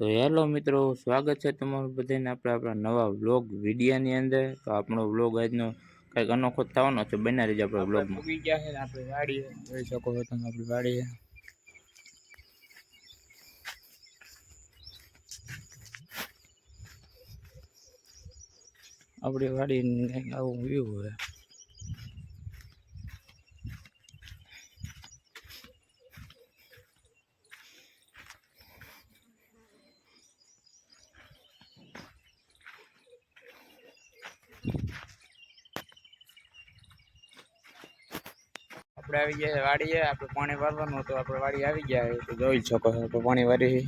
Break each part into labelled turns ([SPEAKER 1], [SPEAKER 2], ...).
[SPEAKER 1] તો હેલો મિત્રો, સ્વાગત છે તમારું બધાને આપણા નવા વ્લોગ વિડીયોની અંદર। તો આપણો વ્લોગ આજનો કંઈક અનોખો થવાનો છે, બના રહીજો આપણા વ્લોગમાં। ઉગી ગયા છે આપણી વાડી, જોઈ શકો છો તમે આપણી વાડી। આપણી વાડી આવું વ્યૂ હોય। આપણે આવી ગયા વાડીએ, આપણે પાણી વારવાનું હતું, આપણે વાડી આવી ગયા તો જોઈ શકો છો તો પાણી વારી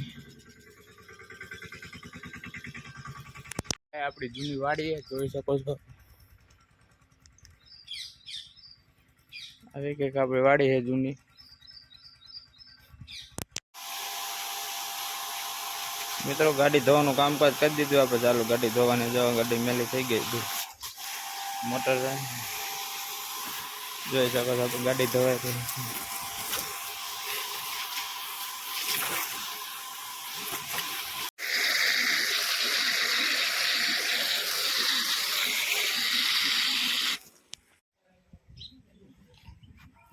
[SPEAKER 1] આપણી જૂની વાડી જોઈ શકો છો। આવી કંઈક આપણી વાડી છે જૂની। મિત્રો ગાડી ધોવાનું કામકાજ કરી દીધું આપણે, ચાલુ ગાડી ધોવાની જવા, ગાડી મેલી થઈ ગઈ મોટર જોઈ શકો છો આપણે ગાડી ધોવાય છે।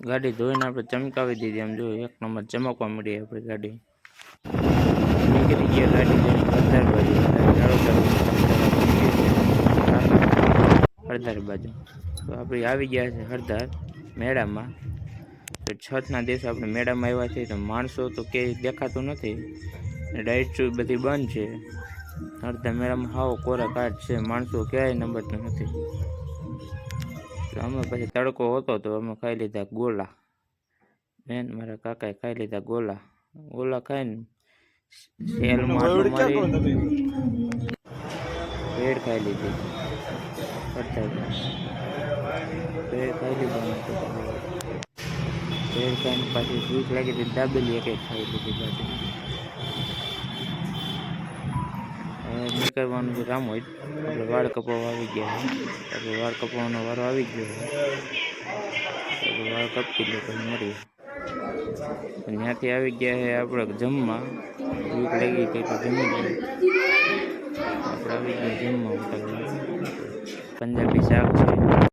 [SPEAKER 1] ગાડી ધોઈને આપણે ચમકાવી દીધી, આમ જો એક નંબર ચમકવા મળી આપણી ગાડી। નીકળી ગયા ગાડી હળદર બાજુ, હળદર બાજુ તો આપણે આવી ગયા છે હળદર મેળામાં। તો છઠના દિવસે આપણે મેળામાં આવ્યા છીએ, તો માણસો તો ક્યાંય દેખાતું નથી, લાઇટ બધી બંધ છે। હળદર મેળામાં હાવ કોરા કાઢ છે, માણસો ક્યાંય નંબર નથી। તો અમે પછી તડકો હતો તો અમે ખાઈ લીધા ગોલા, બેન મારા કાકાએ ખાઈ લીધા ગોલા। ગોલા ખાઈને સેલમાં આટલું મારી ભેળ ખાઈ લીધી, ભેળ ખાઈ લીધી, ભેળ ખાઈને પાછી ભૂખ લાગી હતી, દાબેલી એક ખાઈ લીધી પાછી। નીકળવાનું છે રામ હોય, આપણે વાળ કપાવવા આવી ગયા છે, આપણે વાળ કપાવવાનો વારો આવી ગયો છે, આપણે વાળ કપી લે પછી મળીએ। ત્યાંથી આવી ગયા છે આપણે જમવા, ભૂખ લાગી કંઈક જમી લઈએ। આપણે આવી ગયા જમવા, પંજાબી શાક છે।